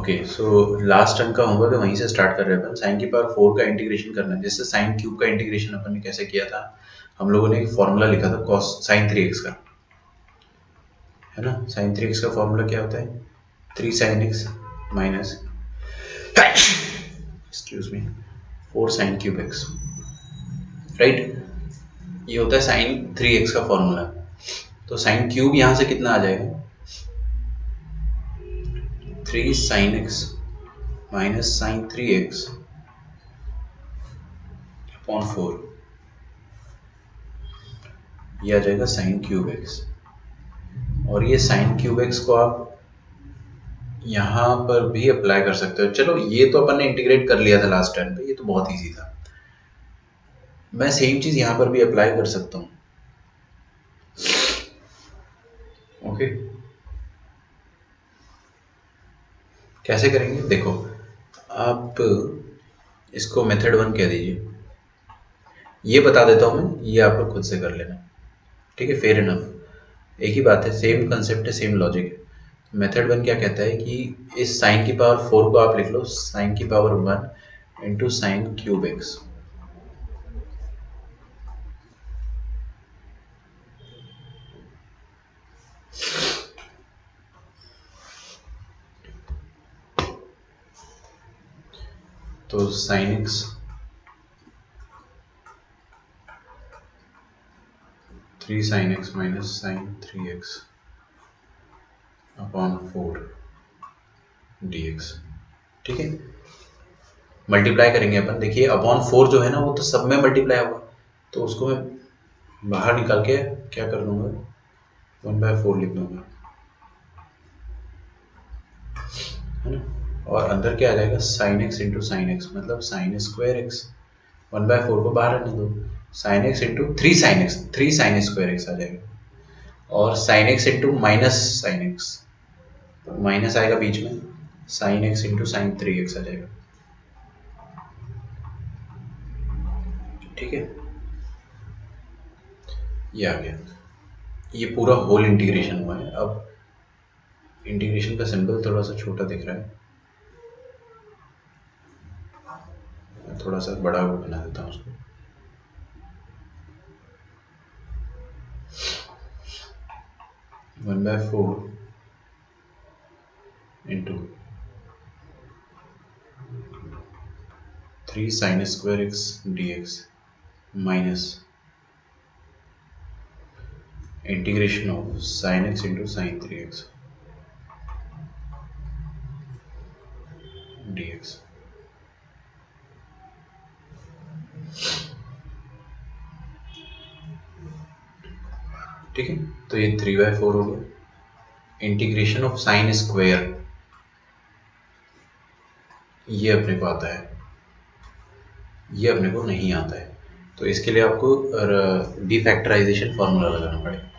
Okay, so last term का homework है, वहीं से स्टार्ट कर रहे हैं अपन। साइन की पावर 4 का इंटीग्रेशन करना है। जैसे साइन क्यूब का इंटीग्रेशन अपन ने कैसे किया था, हम लोगों ने एक फॉर्मूला लिखा था कॉस साइन 3x का, है ना। साइन 3x का फॉर्मूला क्या होता है, 3 sine x minus excuse me 4 sign cube x, right. ये होता है साइन 3x का फॉर्मूला। तो साइन क्यूब यहाँ से कितना आ जाएगा, 3 sine x minus sine 3x upon 4, ये आ जाएगा साइन क्यूब एक्स। और ये साइन क्यूब एक्स को आप यहाँ पर भी अप्लाई कर सकते हो। चलो ये तो अपन ने इंटीग्रेट कर लिया था लास्ट टाइम पे, ये तो बहुत इजी था। मैं सेम चीज यहाँ पर भी अप्लाई कर सकता हूँ। ओके, कैसे करेंगे देखो, आप इसको मेथड 1 कह दीजिए, ये बता देता हूँ मैं, ये आप लोग खुद से कर लेना, ठीक है। फेयर इनफ, एक ही बात है, सेम कंसेप्ट है, सेम लॉजिक है। मेथड 1 क्या कहता है कि इस साइन की पावर 4 को आप लिख लो साइन की power 1 into sine cube x. तो sine x 3 sine x minus sine 3x upon 4 dx, ठीक है। मल्टीप्लाई करेंगे अपन, देखिए अपॉन 4 जो है ना वो तो सब में मल्टीप्लाई होगा, तो उसको मैं बाहर निकाल के क्या कर दूंगा, 1/4 लिख दूंगा, है ना। और अंदर क्या आ जाएगा, sine x into sine x मतलब साइन स्क्वायर एक्स, 1/4 को बाहर रहने दो, sine x into 3 sine x, 3 sine square x आ जाएगा। और sine x into minus sine x, minus आएगा बीच में, sine x into sine 3x आ जाएगा, ठीक है। ये आ गया, ये पूरा होल इंटीग्रेशन हुआ है। अब इंटीग्रेशन का सिंबल थोड़ा सा छोटा दिख रहा है, मैं थोड़ा सा बड़ा बना देता हूँ उसको। One by four into 3 sine square x d x minus integration of sign x into sine 3x dx। ठीक है, तो ये 3/4 हो गया। इंटीग्रेशन ऑफ साइन स्क्वायर ये अपने को आता है, ये अपने को नहीं आता है, तो इसके लिए आपको डिफैक्टराइजेशन फार्मूला लगाना पड़ेगा,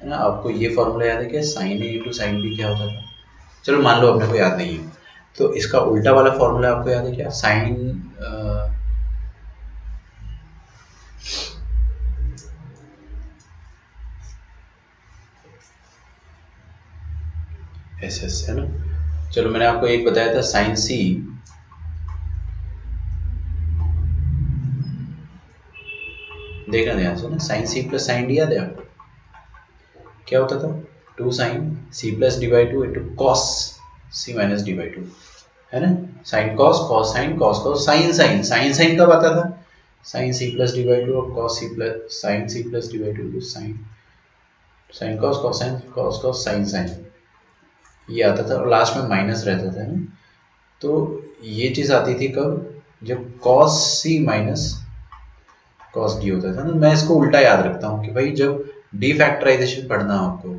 है ना। आपको ये फार्मूला याद है क्या, sign a into sine b क्या होता था। चलो मान लो अपने को याद नहीं है, तो इसका उल्टा वाला फार्मूला आपको याद है क्या, साइन एस एस, है ना। चलो मैंने आपको एक बताया था साइन सी, देखना ध्यान से ना, sine C plus sine D याद है आपको, क्या होता था, 2 sine C plus D by two into cos C minus D by two, है ना। Sine cos sine cos sine sine sine sine कब आता था, sine C plus D by two और cos C plus sine C plus D by two, sine sine cos sine sine ये आता था, और लास्ट में माइनस रहता था ना। तो ये चीज़ आती थी कब, जब cos C minus cos D होता था ना। मैं इसको उल्टा याद रखता हूँ कि भाई जब डी फैक्टराइजेशन पढ़ना हो आपको,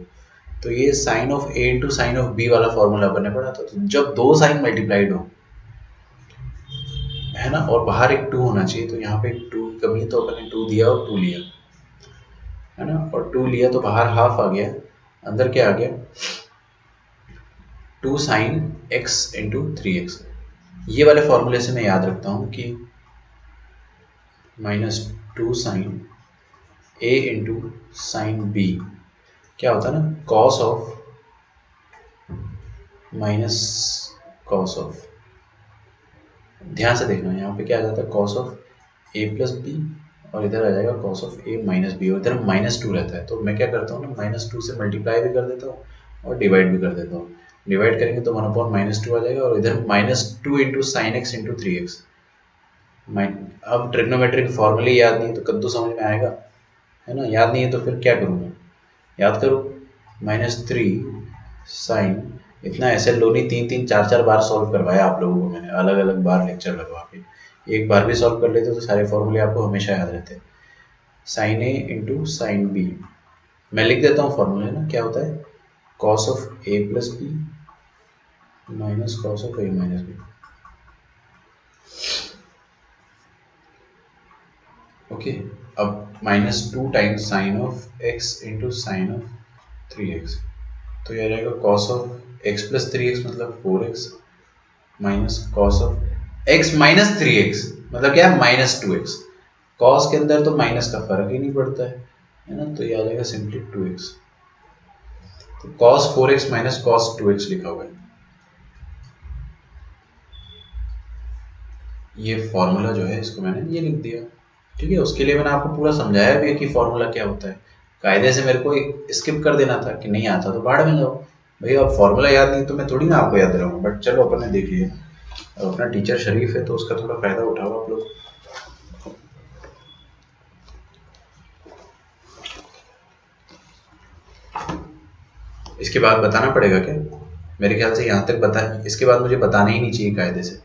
तो ये sine of A into sine of B वाला फॉर्मूला अपन ने पढ़ा था। तो जब दो साइन मल्टीप्लाइड हो, है ना, और बाहर एक 2 होना चाहिए, तो यहाँ पे 2 की कमी है, तो अपन ने 2 दिया और 2 लिया, है ना। और 2 लिया तो बाहर हाफ आ गया, अंदर क्या आ गया, 2 साइन एक्स इंटू 3x। ये वाले फॉर्मूले से मैं याद रखता हूँ कि -2 sine a into sine b क्या होता है ना, cos of minus cos of, ध्यान से देखना यहाँ पे क्या आ जाता है cos of a plus b, और इधर आ जाएगा cos of a minus b, और इधर -2 रहता है। तो मैं क्या करता हूँ ना, -2 से मल्टीप्लाई भी कर देता हूँ और डिवाइड भी कर देता हूँ। डिवाइड करेंगे तो 1/-2 आ जाएगा, और इधर -2 into sine x into 3x। अब ट्रिग्नोमेट्रिक फॉर्मूले याद नहीं है तो कद्दू समझ में आएगा, है ना। याद नहीं है तो फिर क्या करूँगा, याद करो। -3 साइन, इतना ऐसे लोनी 3-3 4-4 बार सॉल्व करवाया आप लोगों को मैंने, अलग अलग बार लेक्चर लगवा के। एक बार भी सॉल्व कर लेते तो सारे फॉर्मूले आपको हमेशा याद रहते। Sine a into sine b, मैं लिख देता हूँ फॉर्मूला, ना क्या होता है, cos of a plus b minus cos of a minus b. Okay, अब -2 times sine of x into sine of 3x, तो ये रहेगा cos of x plus 3x मतलब 4x minus cos of x minus 3x मतलब क्या है, -2x। Cos के अंदर तो माइनस का फर्क ही नहीं पड़ता है ना, तो ये आ जाएगा सिंपली 2x। तो cos 4x minus cos 2x लिखा हुआ है। ये फॉर्मूला जो है इसको मैंने ये लिख दिया, ठीक है। उसके लिए मैंने आपको पूरा समझाया भी है कि फॉर्मूला क्या होता है। कायदे से मेरे को स्किप कर देना था कि नहीं आता तो बाहर में जाओ भैया, अब फॉर्मूला याद नहीं तो मैं थोड़ी ना आपको याद दिलाऊंगा। बट चलो अपन ने देख लिया, अब अपना टीचर शरीफ है तो उसका थोड़ा फायदा उठाओ आप लोग। इसके बाद बताना पड़ेगा क्या, मेरे ख्याल से यहाँ तक बता, इसके बाद मुझे बताना ही नहीं चाहिए कायदे से।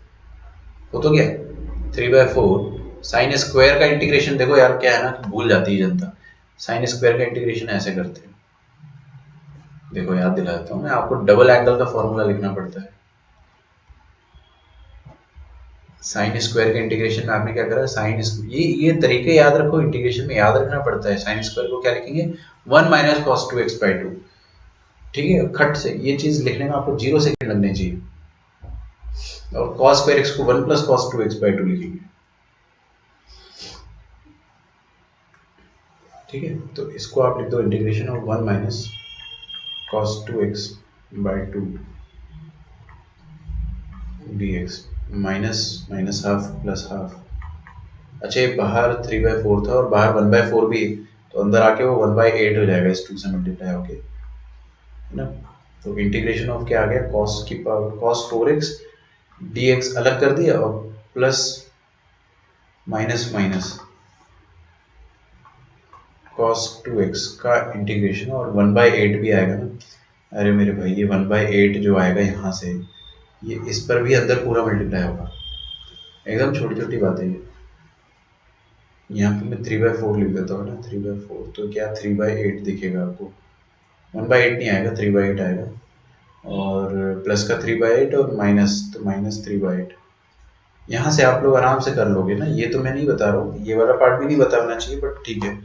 वो तो क्या 3/4 साइन स्क्वायर का इंटीग्रेशन, देखो यार क्या है ना, भूल जाती है जनता। साइन स्क्वायर का इंटीग्रेशन ऐसे करते हैं, देखो याद दिला देता हूँ मैं आपको, डबल एंगल का फॉर्मूला लिखना पड़ता है। साइन स्क्वायर के इंटीग्रेशन में आपने क्या करा, साइन, ये तरीके याद रखो, इंटीग्रेशन में याद रखना पड़ता है। साइन स्क्वायर को क्या लिखेंगे, 1 माइनस कॉस 2x/2, ठीक है। खट से ये चीज लिखने में आपको 0 सेकंड लगने चाहिए, और कॉस स्क्वायर x को 1 प्लस कॉस 2x/2 लिखेंगे, ठीक है। तो इसको आप लिख दो integration of 1 minus cos 2x/2 dx, minus minus half plus half. अच्छा, ये बाहर 3/4 था और बाहर 1/4 भी, तो अंदर आके वो 1/8 हो जाएगा इस 2 से मल्टीप्लाई होके, है ना। तो इंटीग्रेशन ऑफ क्या आ गया, cos की पावर cos 4x dx अलग कर दिया, और plus minus minus cos 2x का इंटीग्रेशन, और 1/8 भी आएगा ना। अरे मेरे भाई, ये 1/8 जो आएगा यहाँ से, ये इस पर भी अंदर पूरा मल्टीप्लाई होगा, एकदम छोटी छोटी बातें ये। यहाँ पे मैं 3/4 लिख देता हूँ ना, 3/4 तो क्या 3/8 दिखेगा आपको, 1/8 नहीं आएगा, 3/8 आएगा, और प्लस का 3/8 और माइनस, तो माइनस 3/8। यहाँ से आप लोग आराम से कर लोगे ना, ये तो मैं नहीं बता रहा हूँ, ये वाला पार्ट भी नहीं बताना चाहिए, बट ठीक है।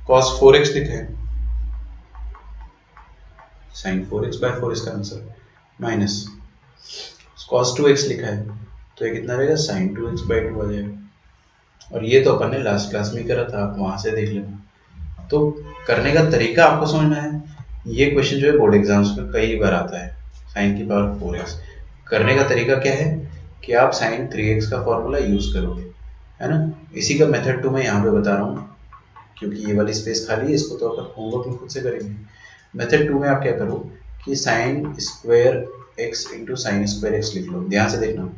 cos 4x लिखा है, sin 4x/4 इसका आंसर, माइनस cos 2x लिखा है, तो ये कितना रहेगा, sin 2x/2 आ जाएगा। और ये तो अपन ने लास्ट क्लास में करा था, आप वहां से देख लेना। तो करने का तरीका आपको समझना है, ये क्वेश्चन जो है बोर्ड एग्जाम्स में कई बार आता है, sin की पावर 4x। करने का तरीका क्या है कि आप sin 3x का फॉर्मूला यूज करोगे, है ना। इसी का मेथड 2 मैं यहाँ पे बता रहा हूँ, क्योंकि ये वाली स्पेस खाली है, इसको तो अपन होमवर्क में खुद से करेंगे। मेथड 2 में आप क्या करो कि sign square x into sine square x लिख लो, ध्यान से देखना।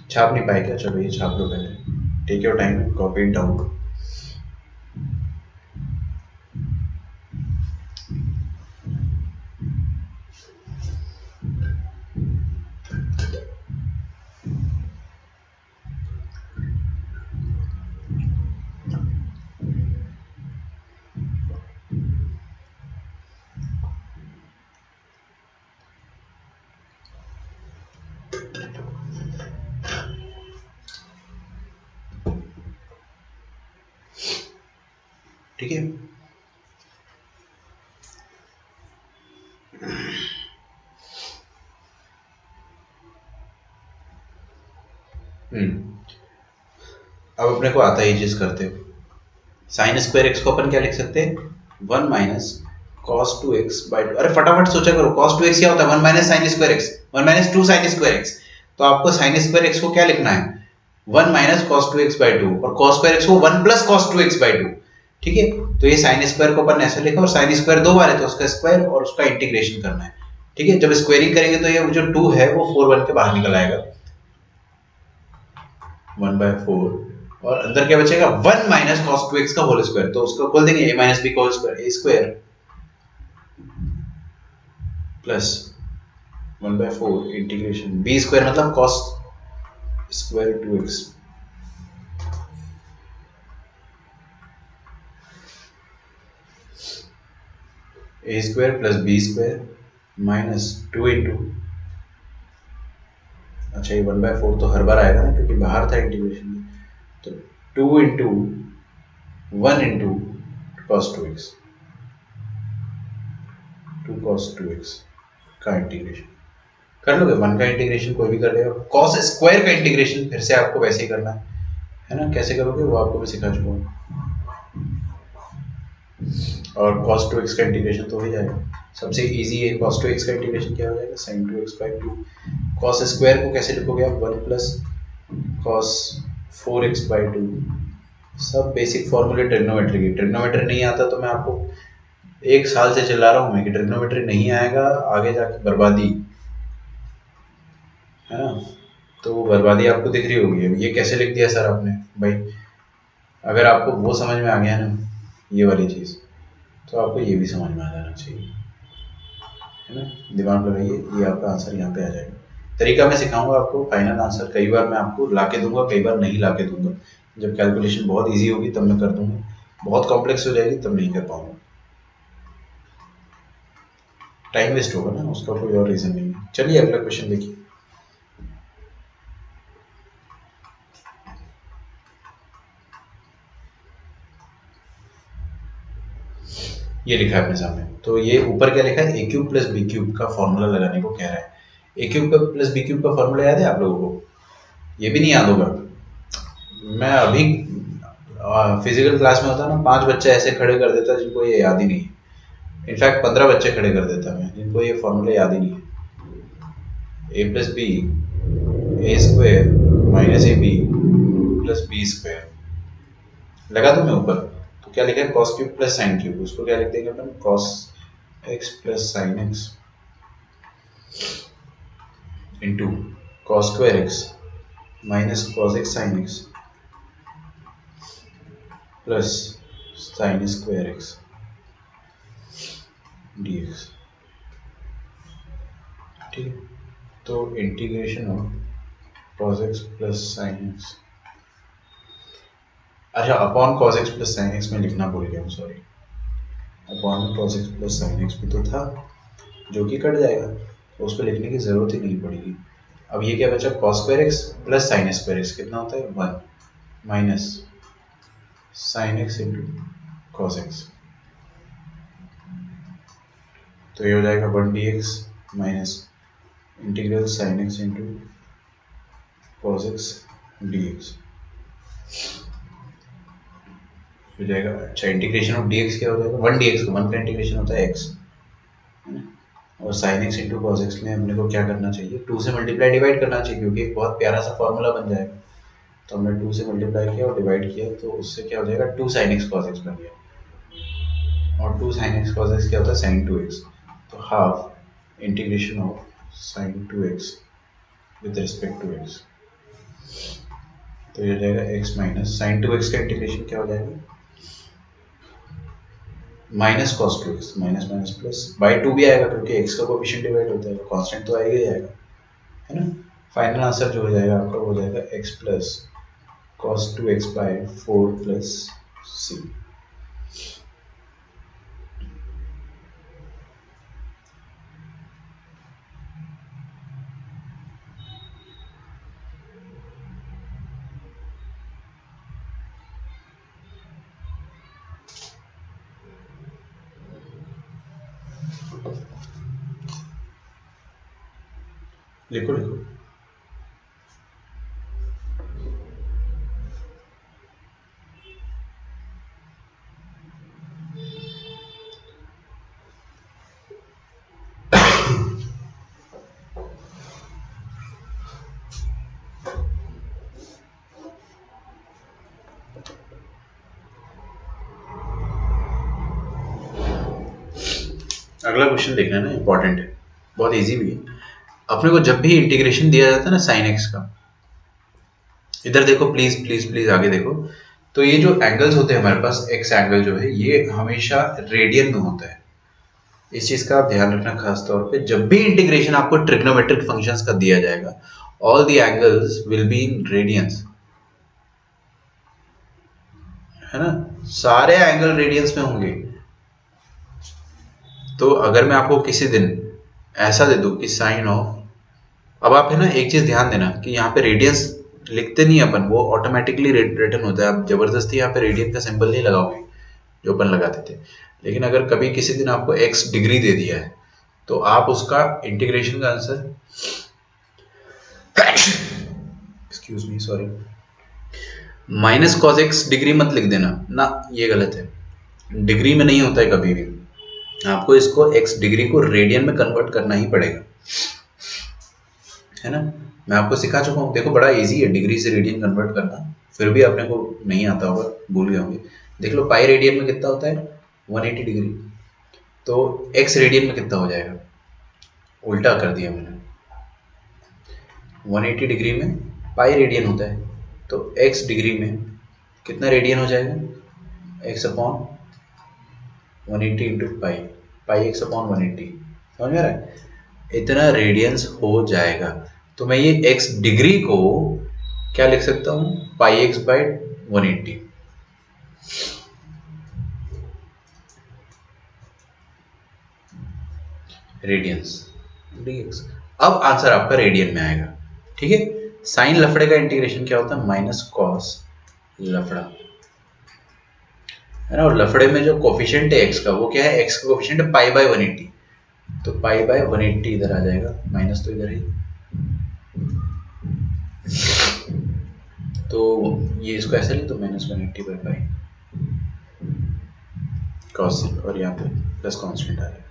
छाप नहीं पाए क्या, चलो ये छाप लो पहले, take your time, copy it down. ठीक है, अब अपने को आता है ये चीज करते हो। साइन स्क्वायर एक्स को अपन क्या लिख सकते हैं, 1 माइनस cos 2x बाई 2। अरे फटाफट सोचा करो, cos 2x क्या होता है? 1 minus sign square x, 1 minus 2 sign square x. तो आपको साइन स्क्वायर एक्स को क्या लिखना है? 1 माइनस cos 2x बाई 2, और cos स्क्वायर एक्स को 1 प्लस cos 2x बाई 2। ठीक है, तो ये साइन स्क्वायर को अपन ऐसे लिखा, और साइन स्क्वायर दो बार है तो उसका स्क्वायर और उसका इंटीग्रेशन करना है। ठीक है, जब स्क्वायरिंग करेंगे तो ये जो 2 है वो 4 बन के बाहर निकल आएगा, 1/4, और अंदर क्या बचेगा? 1 माइनस cos 2x का होल स्क्वायर। तो उसको खोल देंगे, a माइनस b का whole square, a square plus 1/4 integration b square मतलब cos square 2x, a square plus b square minus 2 into, अच्छा ये 1/4 तो हर बार आएगा ना क्योंकि बाहर था इंटीग्रेशन में, तो 2 into 1 into cos 2x, 2 cos 2x का इंटीग्रेशन कर लोगे। 1 का इंटीग्रेशन कोई भी कर लेगा, cos स्क्वायर का इंटीग्रेशन फिर से आपको वैसे ही करना है ना? कैसे करोगे वो आपको मैं सिखा चुका हूँ। और cos 2x का इंटीग्रेशन तो हो ही जाएगा, सबसे इजी है। cos 2x का इंटीग्रेशन क्या हो जाएगा? sin 2x by 2। cos square को कैसे लिखोगे आप? 1 प्लस cos 4x बाई 2। सब बेसिक फॉर्मूले ट्रिग्नोमेट्री की। ट्रिग्नोमेट्री नहीं आता तो मैं आपको 1 साल से चिल्ला रहा हूँ मैं कि ट्रिग्नोमेट्री नहीं आएगा, आगे जाके बर्बादी है ना? तो वो बर्बादी आपको दिख रही होगी। ये कैसे लिख दिया सर आपने? भाई अगर आपको वो समझ में आ गया ना, ये वाली चीज़, तो आपको ये भी समझ में आ जाना चाहिए, है ना? दिमाग लगाइए, ये आपका आंसर यहाँ पे आ जाएगा। तरीका मैं सिखाऊंगा आपको, फाइनल आंसर कई बार मैं आपको ला के दूंगा, कई बार नहीं ला के दूंगा। जब कैलकुलेशन बहुत ईजी होगी तब मैं कर दूंगा, बहुत कॉम्प्लेक्स हो जाएगी तब नहीं कर पाऊंगा, टाइम वेस्ट होगा ना, उसका कोई और रीज़न नहीं है। चलिए अगला क्वेश्चन देखिए। ये लिखा है अपने सामने, तो ये ऊपर क्या लिखा है? ए क्यूब प्लस बी क्यूब का फॉर्मूला लगाने को कह रहा है। ए क्यूब प्लस बी क्यूब का फॉर्मूला याद है आप लोगों को? ये भी नहीं याद होगा। मैं अभी फिजिकल क्लास में होता ना, 5 बच्चे ऐसे खड़े कर देता जिनको ये याद ही नहीं है। इनफैक्ट 15 बच्चे खड़े कर देता मैं जिनको ये फॉर्मूला याद ही नहीं है। A plus B A square minus A B plus B square लगा दूं मैं ऊपर, तो क्या लिखा है? Cos cube plus sine cube, उसको क्या लिख देंगे अपन? Cos x plus sine x into cos square x minus cos x sine x plus sine square x d x. ठीक है, तो integration of cos x plus sine x, अच्छा upon cos x plus sine x में लिखना भूल गया, sorry. Upon में cos x plus sine x भी तो था जो कि कट जाएगा, तो उस पर लिखने की जरूरत ही नहीं पड़ेगी। अब ये क्या बचा? cos square x plus sine square x कितना होता है? 1 minus sine x into cos x, तो ये हो जाएगा 1 D x minus integral sign x into cos x d x हो जाएगा। अच्छा इंटीग्रेशन ऑफ डी एक्स क्या हो जाएगा? 1 डी एक्स, 1 का इंटीग्रेशन होता है एक्स, और sine x into cos x में हमने को क्या करना चाहिए? 2 से मल्टीप्लाई डिवाइड करना चाहिए, क्योंकि एक बहुत प्यारा सा फॉर्मूला बन जाएगा। तो हमने 2 से मल्टीप्लाई किया और डिवाइड किया, तो उससे क्या हो जाएगा? 2 साइन एक्स कॉस एक्स बन गया, और 2 साइन एक्स कॉस एक्स क्या होता है? Sine 2x। तो half integration of sine 2x with respect to x, तो ये हो जाएगा x माइनस साइन 2x का इंटीग्रेशन क्या हो जाएगा? Minus cos 2x, minus minus plus by 2 भी आएगा क्योंकि x का कोएफिशिएंट डिवाइड होता है, कांस्टेंट तो आएगा ही आएगा, है ना? फाइनल आंसर जो हो जाएगा आपका वो हो जाएगा x plus cos 2x by 4 plus c। लिखो लिखो। अगला क्वेश्चन देखना है ना, इंपॉर्टेंट है, बहुत इजी भी है। अपने को जब भी इंटीग्रेशन दिया जाता है ना साइन एक्स का, इधर देखो प्लीज प्लीज प्लीज, आगे देखो, तो ये जो एंगल्स होते हैं हमारे पास, एक्स एंगल जो है ये हमेशा रेडियन में होता है। इस चीज का आप ध्यान रखना खास तौर पे, जब भी इंटीग्रेशन आपको ट्रिग्नोमेट्रिक फंक्शंस का दिया जाएगा, all the angles will be in radiance, है ना, सारे एंगल रेडियंस में होंगे। तो अगर मैं आपको किसी दिन ऐसा दे दूं कि साइन ऑफ, अब आप है ना एक चीज ध्यान देना कि यहाँ पे रेडियंस लिखते नहीं अपन, वो ऑटोमेटिकली रिटर्न होता है, आप जबरदस्ती यहाँ पे रेडियन का सिंबल नहीं लगाओगे जो अपन लगाते थे। लेकिन अगर कभी किसी दिन आपको x डिग्री दे दिया है, तो आप उसका इंटीग्रेशन का answer excuse me sorry, minus cos x degree मत लिख देना ना, ये गलत है, डिग्री में नहीं होता है कभी भी, आपको इसको x डिग्री को रेडियन में कन्वर्ट करना ही पड़ेगा, है ना। मैं आपको सिखा चुका हूँ, देखो बड़ा इजी है डिग्री से रेडियन कन्वर्ट करना, फिर भी अपने को नहीं आता होगा, भूल गए होंगे। देख लो पाई रेडियन में कितना होता है, 180 डिग्री, तो x रेडियन में कितना हो जाएगा, उल्टा कर दिया मैंने, 180 डिग्री में पाई रेडियन होता है, तो x डिग्री में कितना रेडियन हो जाएगा, x अपॉन 180 इंटू पाई, पाई एक्स अपॉन 180, समझ में आ रहा है, इतना रेडियंस हो जाएगा। तो मैं ये x डिग्री को क्या लिख सकता हूँ, पाई एक्स बाई 180, रेडियंस dx। अब आंसर आपका रेडियन में आएगा, ठीक है। साइन लफड़े का इंटीग्रेशन क्या होता है, माइनस कॉस लफड़ा, है ना, और लफड़े में जो कोफिशिएंट है x का, वो क्या है, x का कोफिशिएंट है पाई बाई 180, तो पाई बाई 180 इधर आ जाएगा, माइनस तो इधर ही, तो ये इसको ऐसे ले तो माइनस 180 बाई पाई कॉस, और यहाँ पे प्लस कांस्टेंट आ जाएगा,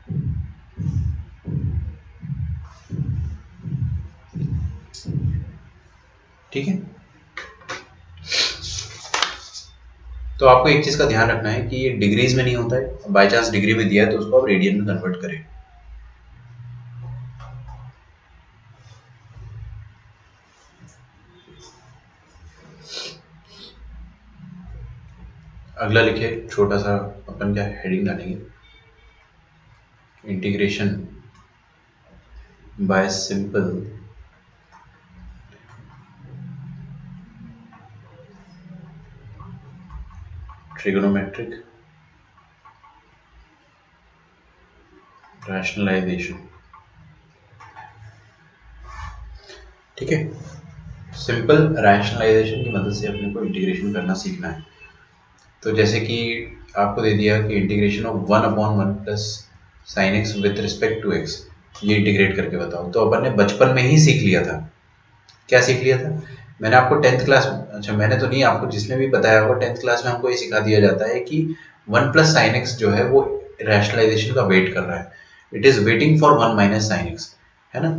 ठीक है। तो आपको एक चीज का ध्यान रखना है कि ये डिग्रीज में नहीं होता है, बाय चांस डिग्री में दिया है तो उसको आप रेडियन में कन्वर्ट करें। अगला लिखे, छोटा सा अपन क्या हेडिंग डालेंगे, integration by simple trigonometric rationalisation, ठीक है। सिंपल रैशनलाइजेशन की मदद से अपने को इंटीग्रेशन करना सीखना है। तो जैसे कि आपको दे दिया कि integration of 1/1 plus sine x with respect to x, ये इंटीग्रेट करके बताओ, तो अपन ने बचपन में ही सीख लिया था। क्या सीख लिया था, मैंने आपको 10th क्लास, अच्छा मैंने तो नहीं, आपको जिसने भी बताया होगा 10th क्लास में हमको ये सिखा दिया जाता है कि 1 प्लस साइन एक्स जो है वो रैशनलाइजेशन का वेट कर रहा है, it is waiting for 1 minus sine x, है ना।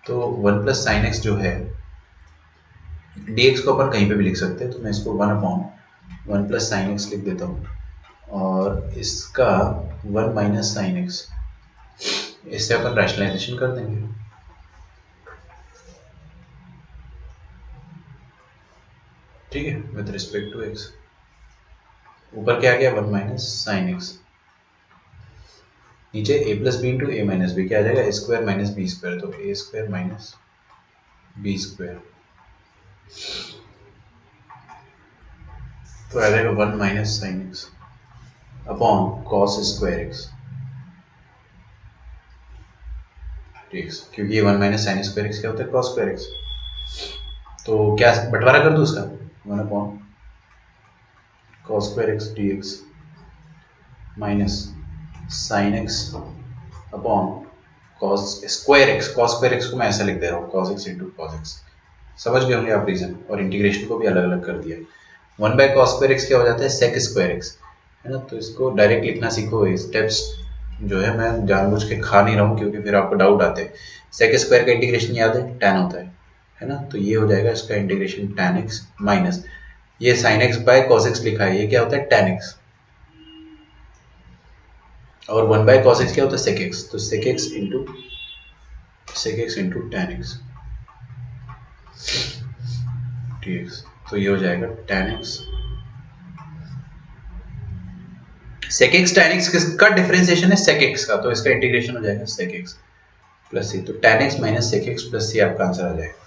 तो 1 प्लस साइन एक्स जो है, dx को अपन कहीं पे भी लिख सकते हैं, तो मैं इसको 1/1 प्लस साइन एक्स लिख देता हूँ, और इसका 1 माइनस साइन एक्स, इससे अपन रैशनलाइजेशन कर देंगे, ठीक है, विद रिस्पेक्ट टू एक्स। ऊपर क्या आ गया, 1 माइनस साइन एक्स, नीचे a plus b into a minus b, क्या आ जाएगा, a square minus b square, तो a square minus b square, तो आ जाएगा 1 minus sine x upon cos square x, क्योंकि ये 1 माइनस साइन स्क्वायर एक्स क्या होता है, कॉस स्क्वायर एक्स, तो क्या बंटवारा कर दो उसका, 1 upon cos square x d x minus sine x upon cos square x, cos square x को मैं ऐसा लिख दे रहा हूँ, cos x into cos x, समझ गए होंगे आप रीजन, और इंटीग्रेशन को भी अलग अलग कर दिया। 1 बाय कॉस स्क्वायर एक्स क्या हो जाता है, सेक स्क्वायर एक्स, है ना। तो इसको डायरेक्ट लिखना सीखो, स्टेप्स जो है मैं जानबूझ के खा नहीं रहा हूँ क्योंकि फिर आपको डाउट आते हैं। सेक स्क्वायर का इंटीग्रेशन याद है, tan होता है ना, तो ये हो जाएगा इसका इंटीग्रेशन tan एक्स माइनस, ये sin x by cos x लिखा है, ये क्या होता है tan x, और 1/cos x क्या होता है, sec x, तो sec x into tan x dx, तो ये हो जाएगा tan x sec x tan x किसका डिफरेंशिएशन है, sec x का, तो इसका इंटीग्रेशन हो जाएगा sec x प्लस सी, तो tan x minus sec x plus C आपका आंसर आ जाएगा।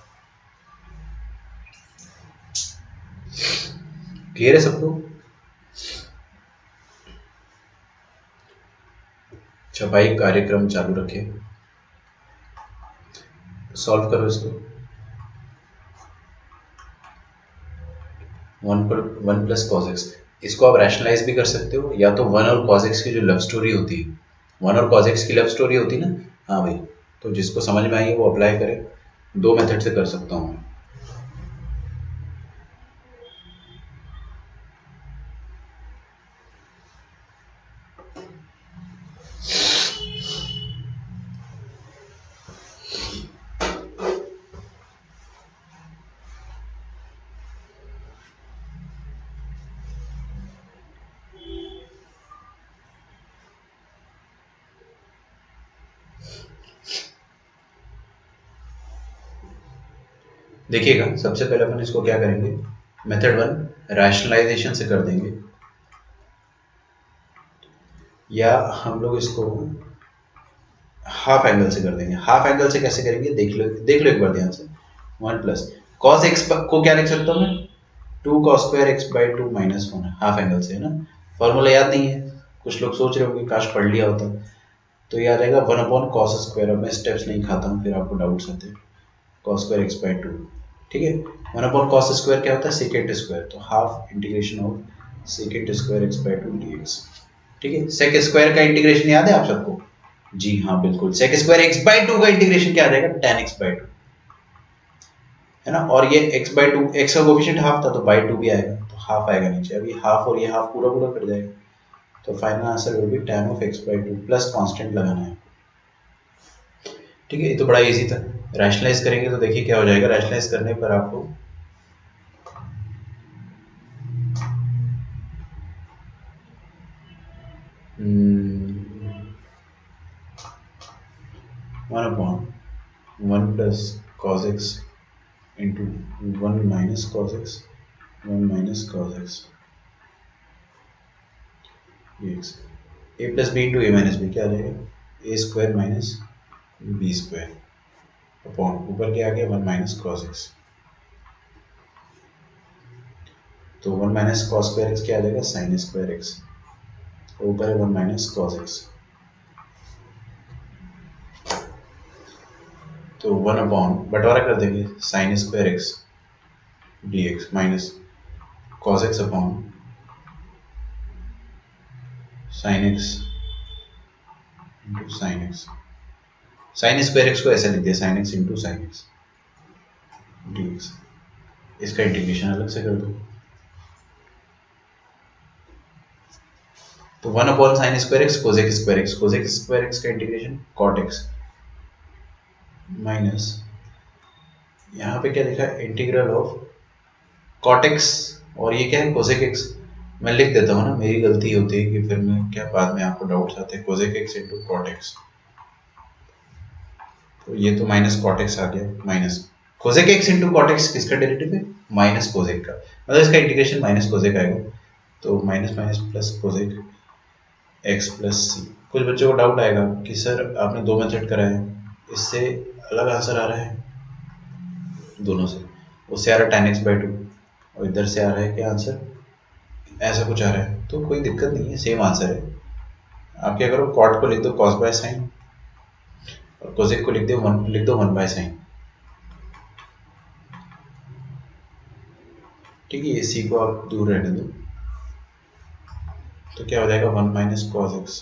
क्लियर है सबको? छपाई कार्यक्रम चालू रखें, सॉल्व करो इसको। 1 + cos x, इसको आप रैशनलाइज भी कर सकते हो, या तो 1 और cos x की जो लव स्टोरी होती है, 1 और cos x की लव स्टोरी होती है ना, हाँ भाई, तो जिसको समझ में आई है वो अप्लाई करे। दो मेथड से कर सकता हूँ मैं। देखिएगा, सबसे पहले अपन इसको क्या करेंगे, मेथड 1 रैशनलाइजेशन से कर देंगे, या हम लोग इसको हाफ एंगल से कर देंगे। हाफ एंगल से कैसे करेंगे, देख लो एक बार ध्यान से। 1 + cos x को क्या लिख सकता हूँ मैं, 2 cos² x/2 - 1, हाफ एंगल से, है ना। फॉर्मूला याद नहीं है, कुछ लोग सोच रहे होंगे काश पढ़ लिया होता, तो याद रहेगा 1/cos²। अब मैं स्टेप्स नहीं खाता हूँ, फिर आपको डाउट्स आते हैं। cos² x/2, ठीक है। 1/cos² क्या होता है, sec², तो half integration of sec² x/2 dx, ठीक है। sec² का इंटीग्रेशन याद है आप सबको, जी हाँ बिल्कुल, sec² x/2 का इंटीग्रेशन क्या आ जाएगा, tan x/2, है ना। और ये x/2, x का कोफिशिएंट हाफ था तो /2 भी आएगा, तो हाफ आएगा नीचे, अभी हाफ और ये हाफ पूरा पूरा कर जाएगा, तो final answer will be tan of x/2 plus constant लगाना है, ठीक है। ये तो बड़ा इजी था। रैशनलाइज करेंगे तो देखिए क्या हो जाएगा, रैशनलाइज करने पर आपको 1/1 + cos x into 1 - cos x, 1 - cos x dx, a + b into a - b क्या आ जाएगा, a² - b² अपॉन ऊपर क्या आ गया, 1 - cos x, तो 1 - cos² x क्या आ जाएगा, sin² x, ऊपर है 1 - cos x, तो 1 अपॉन बंटवारा कर देंगे sin² x dx minus cos x upon sin x into sin x, sin² x को ऐसे लिख दिया, sin x into sin x dx, इसका इंटीग्रेशन अलग से कर दो, तो 1/sin² x cosec² x, cosec² x का इंटीग्रेशन cot x माइनस, यहाँ पे क्या लिखा है, इंटीग्रल ऑफ cot x, और ये क्या है cosec x, मैं लिख देता हूँ ना, मेरी गलती होती है कि फिर मैं क्या बाद में आपको डाउट्स आते हैं, cosec x into cot x, तो ये तो माइनस cot x आ गया, minus cosec x into cot x किसका डेरिवेटिव है, माइनस cosec का, मतलब इसका इंटीग्रेशन माइनस cosec आएगा, तो minus minus plus cosec x plus C. कुछ बच्चों को डाउट आएगा कि सर आपने दो मेथड करा है, इससे अलग आंसर आ रहा है, दोनों से, उससे आ रहा है tan x/2 और इधर से आ रहा है क्या आंसर, ऐसा कुछ आ रहा है, तो कोई दिक्कत नहीं है, सेम आंसर है। आप क्या करो, cot को लिख दो cos/sin और cosec को लिख दो 1/sin, ठीक है। ये सी को आप दूर रहने दो, तो क्या हो जाएगा 1 - cos x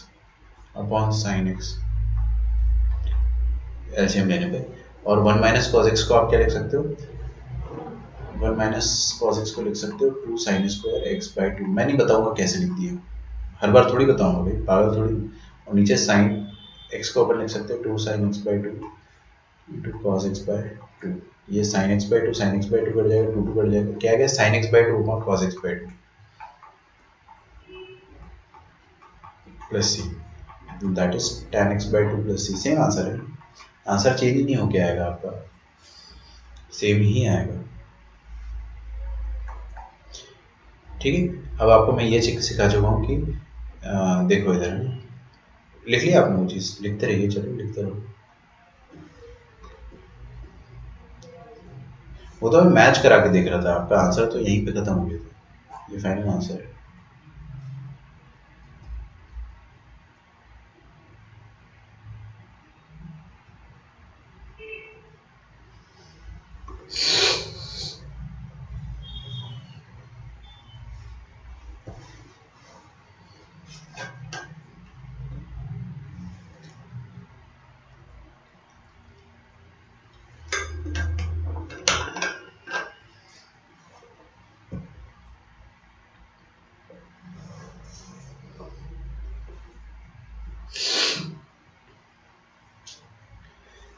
upon sin x, LCM लेने पे, और 1 - cos x को आप क्या लिख सकते हो, 1 - cos x को लिख सकते हो 2 sin² x/2, मैं नहीं बताऊंगा कैसे लिख दिया, हर बार थोड़ी बताऊंगा भाई, पागल थोड़ी, और नीचे sin x को अपन लिख सकते हो 2 sin x/2 into cos x/2, ये sin x/2 कट जाएगा, 2 कट जाएगा, क्या आ गया sin x/2 upon cos x/2 plus c, that is tan x by 2 plus c. Same answer है, आंसर चेंज नहीं होके आएगा आपका, सेम ही आएगा। ठीक है, अब आपको मैं ये सिखा चुका हूँ कि देखो इधर है, लिख लिया आपने वो चीज़, लिखते रहिए, चलो लिखते रहो। वो तो मैं मैच करा के देख रहा था, आपका आंसर तो यहीं पे खत्म हो गया था, ये फाइनल आंसर है।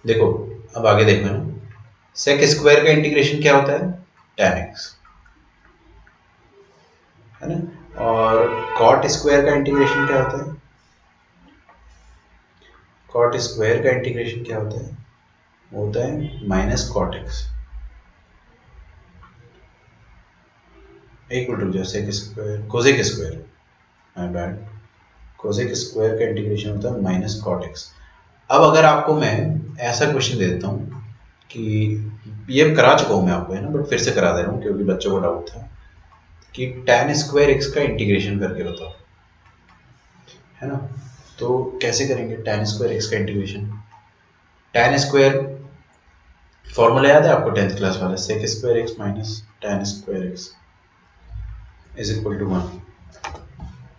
देखो अब आगे देखो ना, सेक स्क्वायर का इंटीग्रेशन क्या होता है, tan x, है ना, और कॉट स्क्वायर का इंटीग्रेशन क्या होता है, कॉट स्क्वायर का इंटीग्रेशन क्या होता है, होता है माइनस कॉट एक्स। एक मिनट रुक जाओ, sec square, cosec square, my bad, cosec square का इंटीग्रेशन होता है माइनस कॉट एक्स। अब अगर आपको मैं ऐसा क्वेश्चन दे देता हूँ कि ये करा चुका हूँ मैं आपको, है ना, बट फिर से करा दे रहा हूँ क्योंकि बच्चों को डाउट था कि tan स्क्वायर एक्स का इंटीग्रेशन करके बताओ, है ना। तो कैसे करेंगे tan स्क्वायर एक्स का इंटीग्रेशन, tan स्क्वायर फॉर्मूला याद है आपको 10th क्लास वाला, sec square x minus tan square x is equal to 1।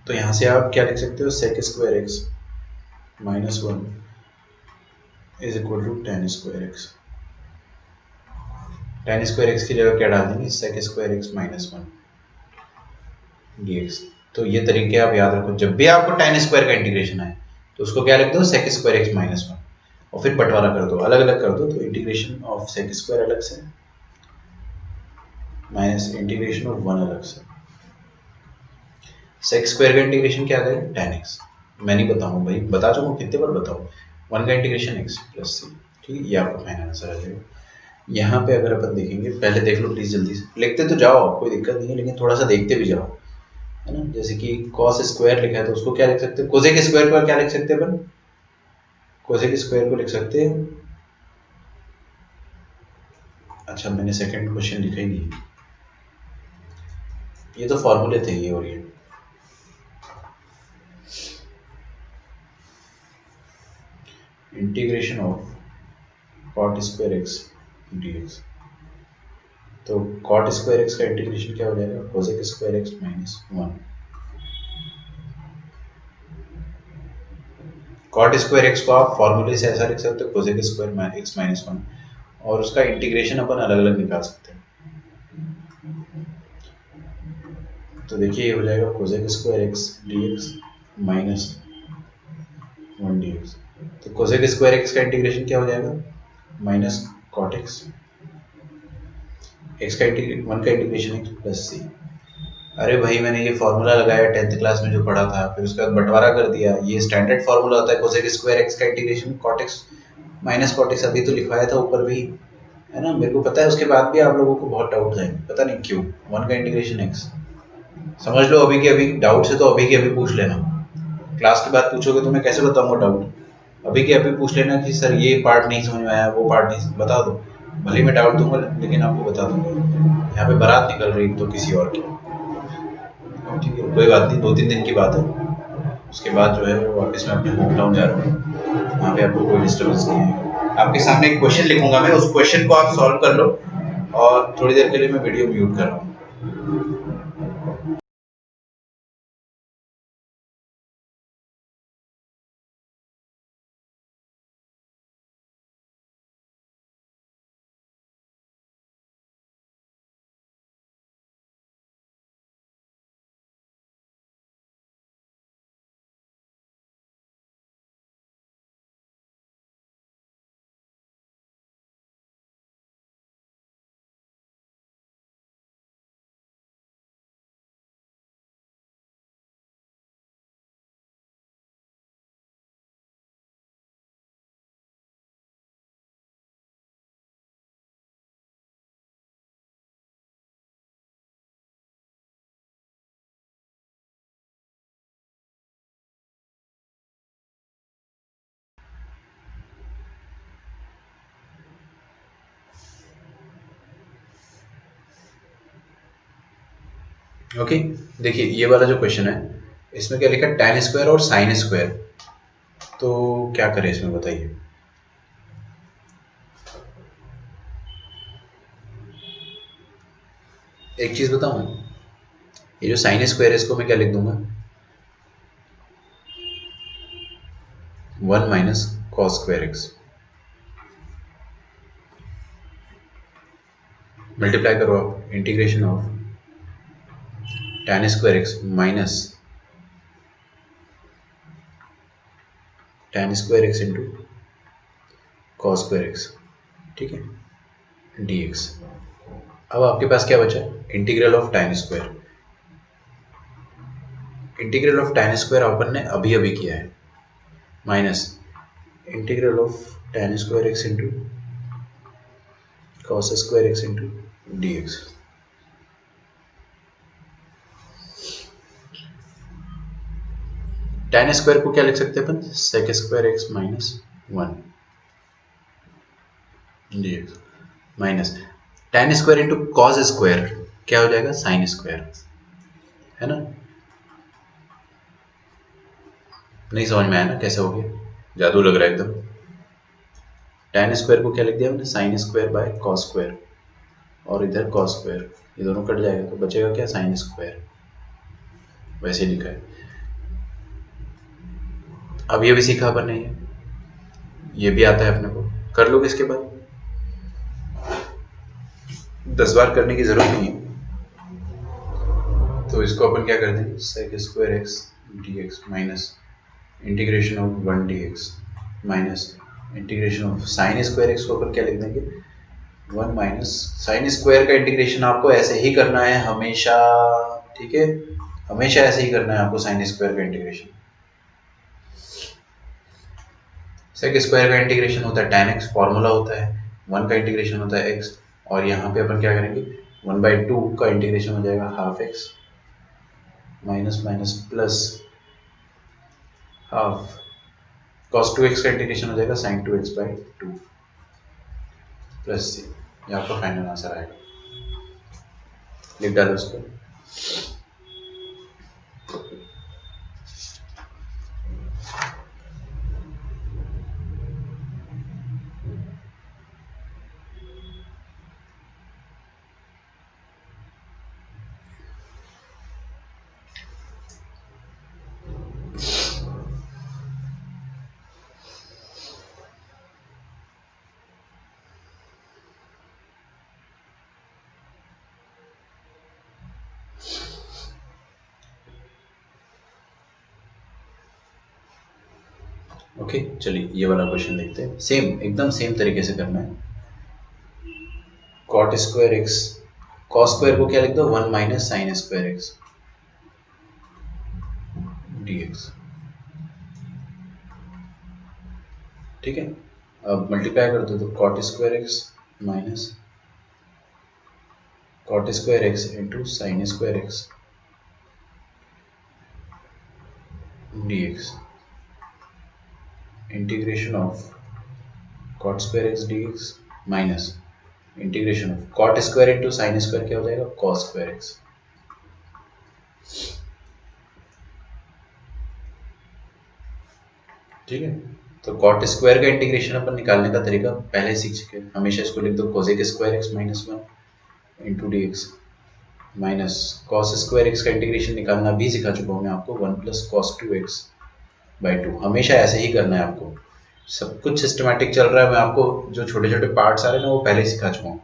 तो यहाँ से आप क्या लिख सकते हो, sec square x minus 1 is equal to tan square x. tan square x की जगह क्या डाल देंगे, sec square x minus 1 dx। तो ये तरीके आप याद रखो, जब भी आपको tan स्क्वायर का इंटीग्रेशन आए तो उसको क्या लिख दो, सेक स्क्वायर एक्स माइनस 1, और फिर बंटवारा कर दो, अलग अलग कर दो, तो इंटीग्रेशन ऑफ सेक स्क्वायर अलग से माइनस इंटीग्रेशन ऑफ 1 अलग से। सेक स्क्वायर का इंटीग्रेशन क्या करें, tan x, मैं नहीं बताऊँ भाई, बता चुका हूँ, कितने बार बताऊँ, 1 का इंटीग्रेशन x प्लस सी। ठीक है, ये आपका फाइनल आंसर आ जाएगा। यहाँ पे अगर अपन देखेंगे, पहले देख लो प्लीज, जल्दी से लिखते तो जाओ, कोई दिक्कत नहीं है, लेकिन थोड़ा सा देखते भी जाओ, है ना। जैसे कि cos स्क्वायर लिखा है तो उसको क्या लिख सकते हैं, कोसेक स्क्वायर को क्या लिख सकते हैं अपन, कोसेक स्क्वायर को लिख सकते हैं, अच्छा मैंने सेकंड क्वेश्चन लिखा ही नहीं, ये तो फॉर्मूले थे ये, और ये integration of cot square x dx। तो कॉट स्क्वायर एक्स का इंटीग्रेशन क्या हो जाएगा, cosec square x minus 1। Cot square x को आप फॉर्मूले से ऐसा लिख सकते हो, कोसेक स्क्वायर एक्स माइनस 1, और उसका इंटीग्रेशन अपन अलग अलग निकाल सकते हैं। तो देखिए ये हो जाएगा cosec square x dx minus 1 dx। तो कोसेक स्क्वायर एक्स का इंटीग्रेशन क्या हो जाएगा, माइनस कॉट एक्स, एक्स का इंटीग्रेशन 1 का इंटीग्रेशन एक्स प्लस सी। अरे भाई मैंने ये फॉर्मूला लगाया 10th क्लास में जो पढ़ा था, फिर उसके बाद बंटवारा कर दिया, ये स्टैंडर्ड फॉर्मूला होता है कोसेक स्क्वायर एक्स का integration cot x minus cot x, अभी तो लिखवाया था ऊपर भी, है ना, मेरे को पता है, उसके बाद भी आप लोगों को बहुत डाउट है, पता नहीं क्यों। 1 का इंटीग्रेशन एक्स समझ लो, अभी के अभी डाउट है तो अभी के अभी पूछ लेना, क्लास के बाद पूछोगे तो मैं कैसे बताऊंगा डाउट, अभी के अभी पूछ लेना कि सर ये पार्ट नहीं समझ में आया, वो पार्ट नहीं, बता दो, भले ही मैं डाउट दूंगा लेकिन आपको बता दूंगा। यहाँ पे बारात निकल रही तो किसी और की, ठीक है, कोई बात नहीं, 2-3 दिन की बात है, उसके बाद जो है वापस मैं अपने होम टाउन जा रहा हूँ, वहाँ पे आपको कोई डिस्टर्बेंस नहीं आएगा। आपके सामने एक क्वेश्चन लिखूंगा मैं, उस क्वेश्चन को आप सॉल्व कर लो, और थोड़ी देर के लिए मैं वीडियो म्यूट कर रहा हूँ। ओके, देखिए ये वाला जो क्वेश्चन है इसमें क्या लिखा है, tan स्क्वायर और sin स्क्वायर। तो क्या करें इसमें बताइए। एक चीज बताऊं, ये जो sin स्क्वायर है इसको मैं क्या लिख दूंगा, 1 minus cos square x. Multiply करो आप, integration of tan square x minus tan square x into cos square x, ठीक है, dx। अब आपके पास क्या बचा, integral of tan square. Integral of tan square upon ने अभी अभी किया है, minus integral of tan square x into cos square x into dx। tan square को क्या लिख सकते हैं अपन, sec square x minus 1 dx, minus tan square into cos square क्या हो जाएगा, sin स्क्वायर, है ना। नहीं समझ में आया ना कैसे हो गया, जादू लग रहा है एकदम। tan स्क्वायर को क्या लिख दिया हमने, sin square by cos square, और इधर cos स्क्वायर, ये दोनों कट जाएगा तो बचेगा क्या, sin स्क्वायर, वैसे लिखा है। अब ये भी सीखा अपन ने, ये भी आता है अपने को, कर लोगे इसके बाद, 10 बार करने की जरूरत नहीं है। तो इसको अपन क्या कर देंगे, sec square x d x minus integration of 1 D x minus integration of sign square x को अपन क्या लिख देंगे, 1 माइनस साइन स्क्वायर का इंटीग्रेशन आपको ऐसे ही करना है हमेशा, ठीक है, हमेशा ऐसे ही करना है आपको साइन स्क्वायर का इंटीग्रेशन। सेक स्क्वायर का इंटीग्रेशन होता है tan x, फॉर्मूला होता है 1 का इंटीग्रेशन होता है x, और यहाँ पे अपन क्या करेंगे, 1/2 का इंटीग्रेशन हो जाएगा half x minus minus plus half cos 2x का इंटीग्रेशन हो जाएगा sin 2x/2 प्लस c। ये आपका फाइनल आंसर आएगा, लिख डालो उसको। ओके चलिए ये वाला क्वेश्चन देखते हैं, सेम एकदम सेम तरीके से करना है। cot square x, cos square को क्या लिख दो, 1 minus sign square x dx, ठीक है। अब मल्टीप्लाई कर दो तो cot square x minus cot square x into sine square x dx, integration of cot square x dx minus integration of cot square into sine square क्या हो जाएगा, cos square x. ठीक है, तो cot स्क्वायर का integration अपन निकालने का तरीका पहले सीख चुके हैं, हमेशा इसको लिख दो cosec square x minus 1 into D x minus cos square x का इंटीग्रेशन निकालना भी सिखा चुका हूँ मैं आपको, 1 प्लस cos 2x/2, हमेशा ऐसे ही करना है आपको। सब कुछ सिस्टमैटिक चल रहा है, मैं आपको जो छोटे छोटे पार्ट्स आ रहे हैं ना वो पहले ही सिखा चुका हूँ,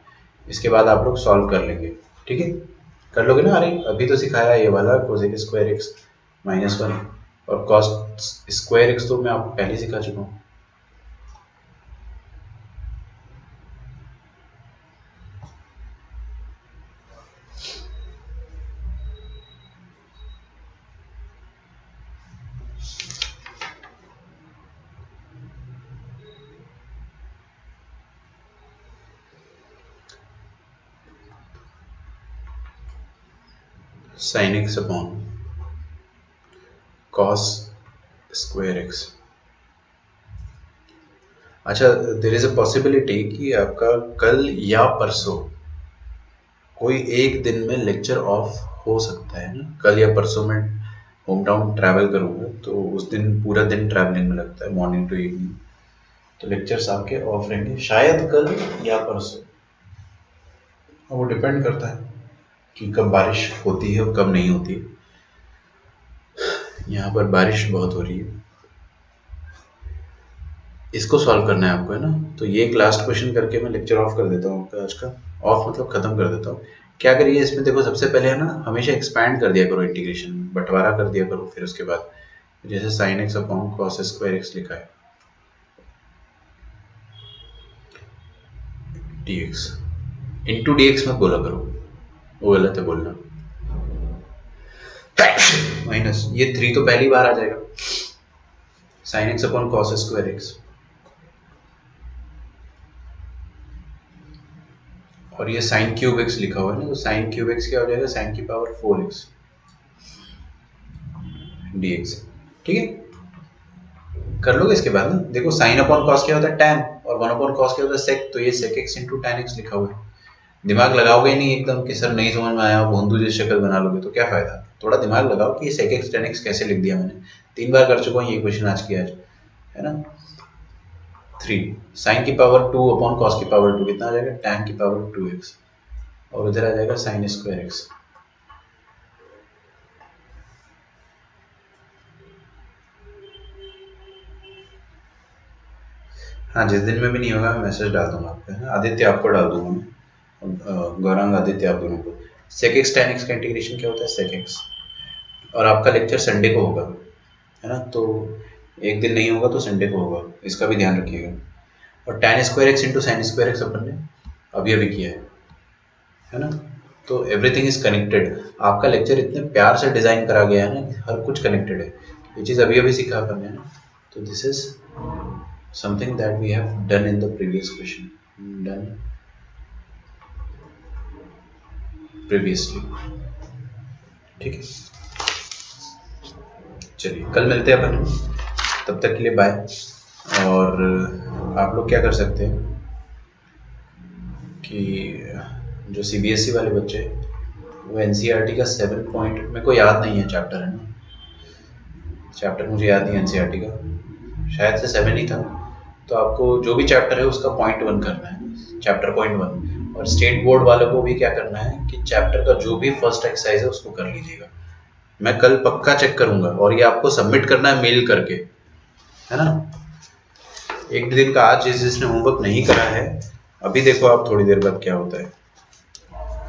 इसके बाद आप लोग सॉल्व कर लेंगे, ठीक है, कर लोगे ना। अरे अभी तो सिखाया ये वाला cosec स्क्वायर एक्स माइनस 1 और cos स्क्वायर एक्स तो मैं आपको पहले ही सिखा चुका हूँ। Sign x upon cos square x. अच्छा, देयर इज अ पॉसिबिलिटी कि आपका कल या परसों कोई एक दिन में लेक्चर ऑफ हो सकता है ना, कल या परसों में होम टाउन ट्रैवल करूँगा तो उस दिन पूरा दिन ट्रैवलिंग में लगता है, मॉर्निंग टू इवनिंग, तो लेक्चर्स आपके ऑफ रहेंगे शायद कल या परसों, वो डिपेंड करता है कि कब बारिश होती है और कब नहीं होती है। यहाँ पर बारिश बहुत हो रही है। इसको सॉल्व करना है आपको, है ना। तो ये एक लास्ट क्वेश्चन करके मैं लेक्चर ऑफ कर देता हूँ आपका आज का, ऑफ मतलब खत्म कर देता हूँ। क्या करिए इसमें, देखो सबसे पहले है ना, हमेशा एक्सपैंड कर दिया करो इंटीग्रेशन, बंटवारा कर दिया करो, फिर उसके बाद जैसे sign x upon cos square x लिखा है dx, इंटू dx मत बोला करो, वो गलत है बोलना। माइनस ये 3 तो पहली बार आ जाएगा, sine x upon cos square x, और ये साइन क्यूब एक्स लिखा हुआ है ना, तो साइन क्यूब एक्स क्या हो जाएगा, साइन की पावर 4x dx। ठीक है, कर लोगे इसके बाद ना। देखो साइन अपॉन कॉस क्या होता है, tan, और 1 अपॉन कॉस क्या होता है, sec, तो ये sec x into tan x लिखा हुआ है। दिमाग लगाओगे नहीं एकदम कि सर नहीं समझ में आया, भोंदू जैसी शक्ल बना लोगे तो क्या फायदा। थोड़ा दिमाग लगाओ कि ये sec x tan x कैसे लिख दिया मैंने, 3 बार कर चुका हूँ ये क्वेश्चन आज की आज, है ना। 3 साइन की पावर 2 अपॉन कॉस की पावर 2 कितना आ जाएगा, tan की पावर 2x, और उधर आ जाएगा साइन स्क्वायर एक्स। हाँ, जिस दिन में भी नहीं होगा मैं मैसेज डाल दूंगा आपको, है ना। आदित्य आपको डाल दूंगा मैं, गौरांग आदित्य आप दोनों को। सेक एक्स tan x का इंटीग्रेशन क्या होता है, सेक एक्स। और आपका लेक्चर संडे को होगा, है ना, तो एक दिन नहीं होगा तो संडे को होगा, इसका भी ध्यान रखिएगा। और tan square x into sine square x अपन ने अभी अभी किया है ना। तो एवरीथिंग इज कनेक्टेड, आपका लेक्चर इतने प्यार से डिजाइन करा गया है ना कि हर कुछ कनेक्टेड है, ये चीज़ अभी अभी सीखा अपन ने ना। तो this is something that we have done in the previous question, done previously। ठीक है, चलिए कल मिलते हैं अपन, तब तक के लिए बाय। और आप लोग क्या कर सकते हैं कि जो CBSE वाले बच्चे वो NCERT का 7 पॉइंट, मेरे को याद नहीं है चैप्टर, है ना, चैप्टर मुझे याद नहीं है NCERT का, शायद से 7 ही था। तो आपको जो भी चैप्टर है उसका पॉइंट 1 करना है, चैप्टर पॉइंट 1। और स्टेट बोर्ड वालों को भी क्या करना है कि चैप्टर का जो भी फर्स्ट एक्सरसाइज है उसको कर लीजिएगा। मैं कल पक्का चेक करूंगा, और ये आपको सबमिट करना है मेल करके, है ना। एक दिन का आज जिसने होमवर्क नहीं करा है, अभी देखो आप थोड़ी देर बाद क्या होता है।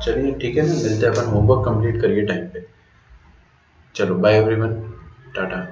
चलिए ठीक है ना, मिलते हैं अपन, होमवर्क कंप्लीट करिए टाइम पे। चलो बाय एवरीवन, टाटा।